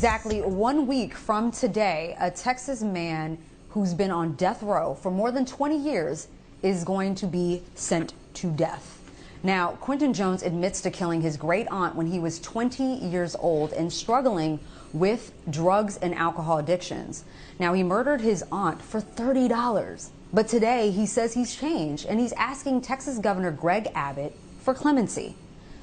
Exactly 1 week from today, a Texas man who's been on death row for more than 20 years is going to be sent to death. Now, Quintin Jones admits to killing his great aunt when he was 20 years old and struggling with drugs and alcohol addictions. Now, he murdered his aunt for $30. But today he says he's changed and he's asking Texas Governor Greg Abbott for clemency.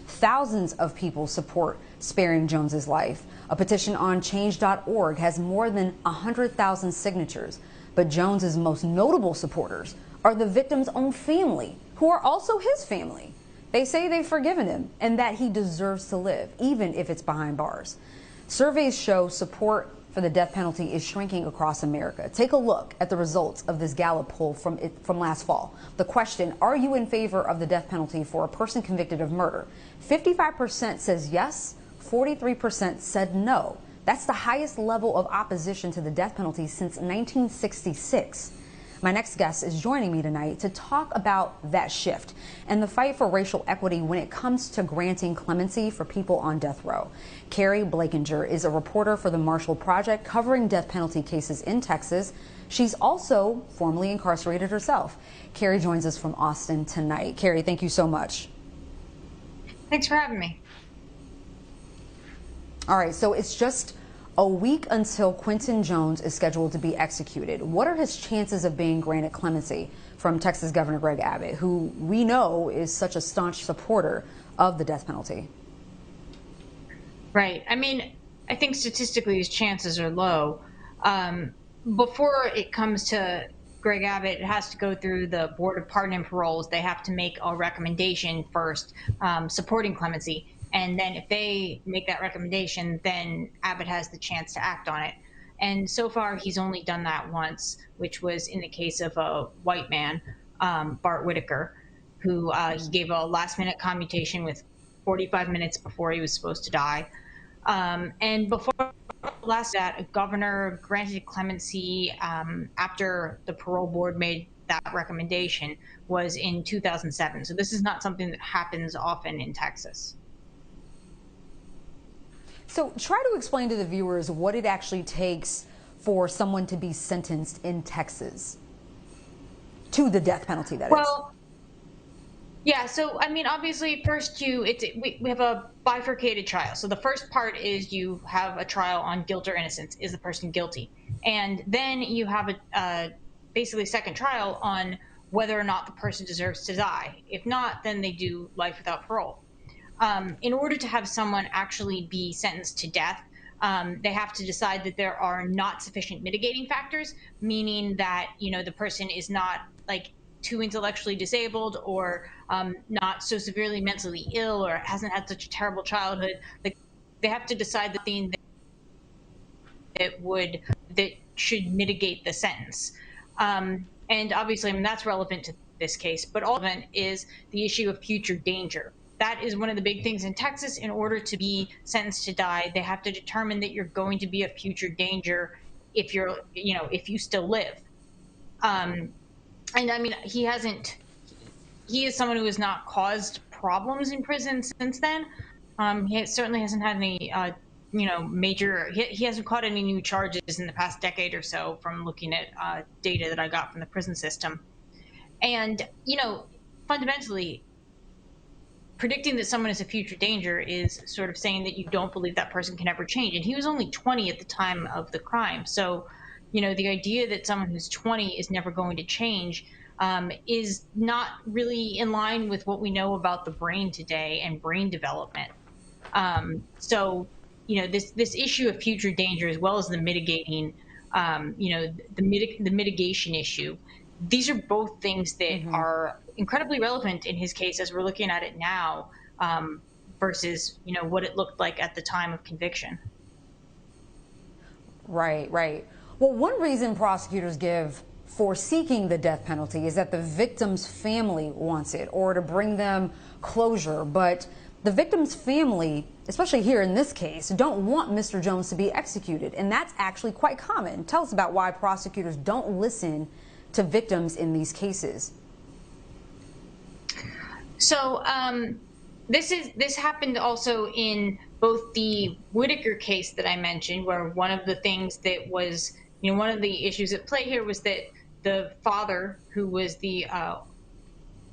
Thousands of people support sparing Jones's life. A petition on change.org has more than 100,000 signatures. But Jones's most notable supporters are the victim's own family, who are also his family. They say they've forgiven him and that he deserves to live, even if it's behind bars. Surveys show support for the death penalty is shrinking across America. Take a look at the results of this Gallup poll from last fall. The question, are you in favor of the death penalty for a person convicted of murder? 55% says yes, 43% said no. That's the highest level of opposition to the death penalty since 1966. My next guest is joining me tonight to talk about that shift and the fight for racial equity when it comes to granting clemency for people on death row. Keri Blakinger is a reporter for the Marshall Project covering death penalty cases in Texas. She's also formerly incarcerated herself. Keri joins us from Austin tonight. Keri, thank you so much. Thanks for having me. All right, so it's just a week until Quintin Jones is scheduled to be executed. What are his chances of being granted clemency from Texas Governor Greg Abbott, who we know is such a staunch supporter of the death penalty? Right. I mean, I think statistically his chances are low. Before it comes to Greg Abbott, it has to go through the Board of Pardon and Paroles. They have to make a recommendation first supporting clemency. And then if they make that recommendation, then Abbott has the chance to act on it. And so far, he's only done that once, which was in the case of a white man, Bart Whitaker, who he gave a last-minute commutation with 45 minutes before he was supposed to die. And before last that, a governor granted clemency after the parole board made that recommendation was in 2007. So this is not something that happens often in Texas. So try to explain to the viewers what it actually takes for someone to be sentenced in Texas to the death penalty, that is. Yeah, so I mean, obviously, first we have a bifurcated trial. So the first part is you have a trial on guilt or innocence. Is the person guilty? And then you have a basically second trial on whether or not the person deserves to die. If not, then they do life without parole. In order to have someone actually be sentenced to death, they have to decide that there are not sufficient mitigating factors, meaning that, you know, the person is not like too intellectually disabled or not so severely mentally ill or hasn't had such a terrible childhood. Like, they have to decide the thing that should mitigate the sentence. And obviously, I mean, that's relevant to this case, but all of it is the issue of future danger. That is one of the big things in Texas. In order to be sentenced to die, they have to determine that you're going to be a future danger if if you still live. And I mean, he is someone who has not caused problems in prison since then. He certainly hasn't had any, major, he hasn't caught any new charges in the past decade or so from looking at data that I got from the prison system. And, fundamentally, predicting that someone is a future danger is sort of saying that you don't believe that person can ever change. And he was only 20 at the time of the crime. So, the idea that someone who's 20 is never going to change is not really in line with what we know about the brain today and brain development. So, this issue of future danger, as well as the mitigating, the mitigation issue, these are both things that are incredibly relevant in his case as we're looking at it now versus, what it looked like at the time of conviction. Right. Well, one reason prosecutors give for seeking the death penalty is that the victim's family wants it or to bring them closure. But the victim's family, especially here in this case, don't want Mr. Jones to be executed. And that's actually quite common. Tell us about why prosecutors don't listen to victims in these cases. So this happened also in both the Whitaker case that I mentioned, where one of the things that was, one of the issues at play here was that the father, who was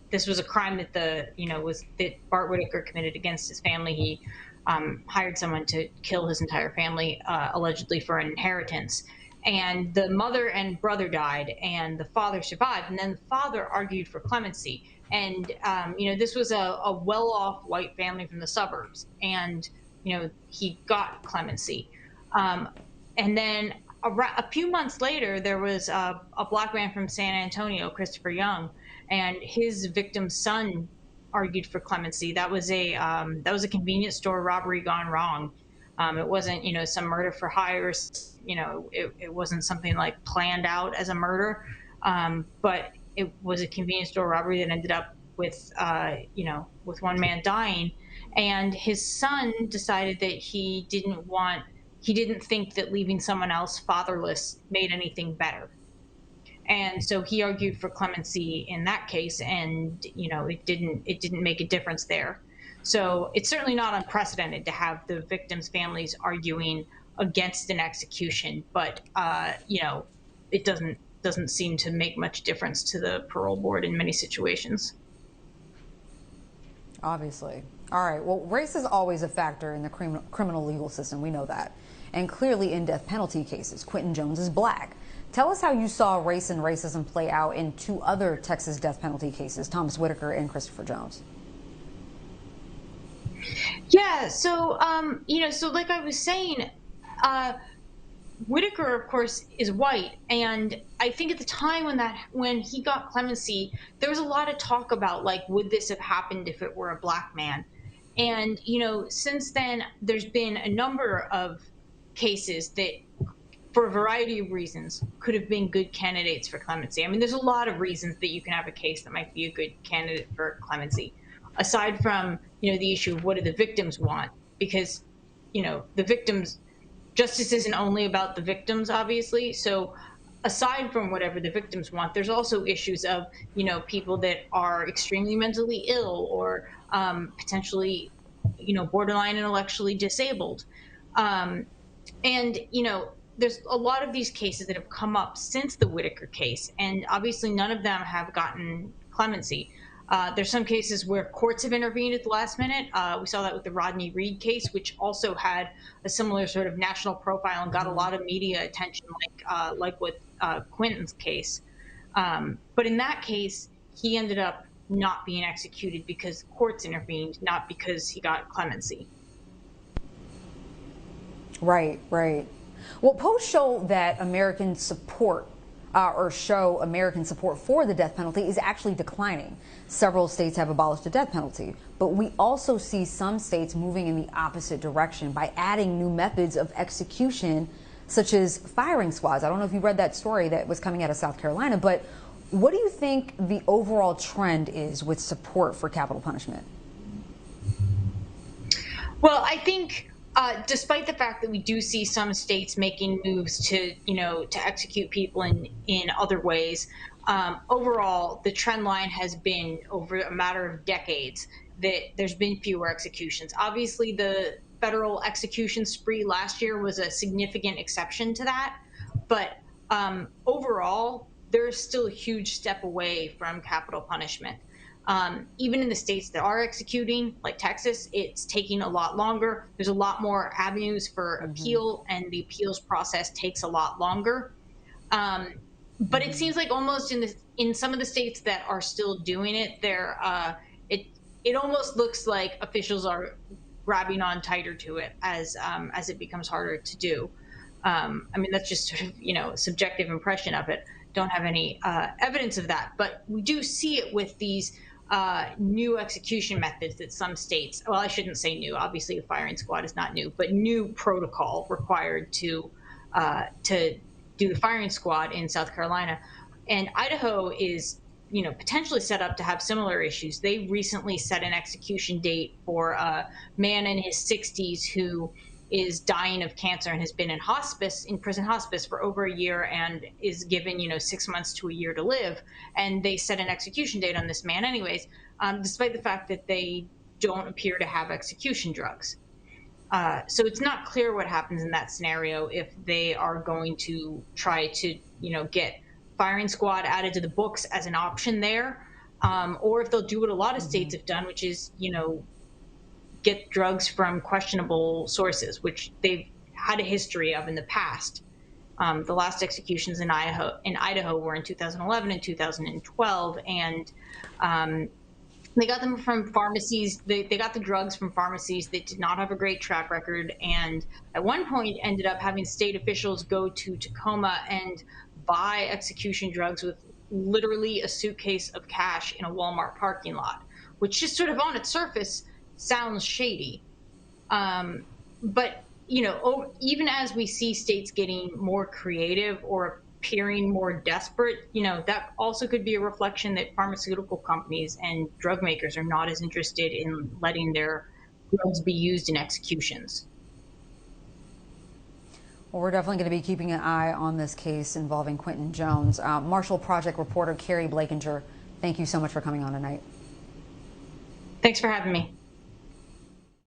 this was a crime that that Bart Whitaker committed against his family. He hired someone to kill his entire family, allegedly for an inheritance. And the mother and brother died, and the father survived. And then the father argued for clemency. And this was a well-off white family from the suburbs, and he got clemency. And then a few months later, there was a black man from San Antonio, Christopher Young, and his victim's son argued for clemency. That was a convenience store robbery gone wrong. It wasn't, some murder for hire. It wasn't something like planned out as a murder, but it was a convenience store robbery that ended up with one man dying. And his son decided that he didn't think that leaving someone else fatherless made anything better. And so he argued for clemency in that case, and it didn't make a difference there. So it's certainly not unprecedented to have the victims' families arguing against an execution, but it doesn't seem to make much difference to the parole board in many situations. Obviously. All right. Well, race is always a factor in the criminal legal system. We know that. And clearly in death penalty cases, Quintin Jones is black. Tell us how you saw race and racism play out in two other Texas death penalty cases, Thomas Whitaker and Christopher Jones. Yeah. So, so like I was saying, Whitaker, of course, is white, and I think at the time when he got clemency, there was a lot of talk about, like, would this have happened if it were a black man? And since then, there's been a number of cases that, for a variety of reasons, could have been good candidates for clemency. I mean, there's a lot of reasons that you can have a case that might be a good candidate for clemency, aside from the issue of what do the victims want, because the victims. Justice isn't only about the victims, obviously. So aside from whatever the victims want, there's also issues of, people that are extremely mentally ill or potentially, borderline intellectually disabled. And, there's a lot of these cases that have come up since the Whitaker case, and obviously none of them have gotten clemency. There's some cases where courts have intervened at the last minute. We saw that with the Rodney Reed case, which also had a similar sort of national profile and got a lot of media attention, like with Quinton's case. But in that case, he ended up not being executed because courts intervened, not because he got clemency. Right, right. Well, polls show that American support for the death penalty is actually declining. Several states have abolished the death penalty, but we also see some states moving in the opposite direction by adding new methods of execution, such as firing squads. I don't know if you read that story that was coming out of South Carolina, but what do you think the overall trend is with support for capital punishment? Well, I think despite the fact that we do see some states making moves to execute people in other ways, overall, the trend line has been, over a matter of decades, that there's been fewer executions. Obviously, the federal execution spree last year was a significant exception to that. But overall, there's still a huge step away from capital punishment. Even in the states that are executing, like Texas, it's taking a lot longer. There's a lot more avenues for appeal, and the appeals process takes a lot longer. But it seems like almost in some of the states that are still doing it, it almost looks like officials are grabbing on tighter to it as it becomes harder to do. I mean, that's just sort of a subjective impression of it. Don't have any evidence of that, but we do see it with these new execution methods that some states, well, I shouldn't say new, obviously a firing squad is not new, but new protocol required to do the firing squad in South Carolina. And Idaho is, potentially set up to have similar issues. They recently set an execution date for a man in his 60s who is dying of cancer and has been in prison hospice for over a year and is given, 6 months to a year to live. And they set an execution date on this man anyways, despite the fact that they don't appear to have execution drugs. So it's not clear what happens in that scenario if they are going to try to, get firing squad added to the books as an option there, or if they'll do what a lot of states have done, which is, get drugs from questionable sources, which they've had a history of in the past. The last executions in Idaho were in 2011 and 2012, and they got them from pharmacies. They got the drugs from pharmacies that did not have a great track record, and at one point ended up having state officials go to Tacoma and buy execution drugs with literally a suitcase of cash in a Walmart parking lot, which just sort of on its surface sounds shady. But even as we see states getting more creative or appearing more desperate, that also could be a reflection that pharmaceutical companies and drug makers are not as interested in letting their drugs be used in executions. Well, we're definitely going to be keeping an eye on this case involving Quintin Jones. Marshall Project reporter Keri Blakinger, thank you so much for coming on tonight. Thanks for having me.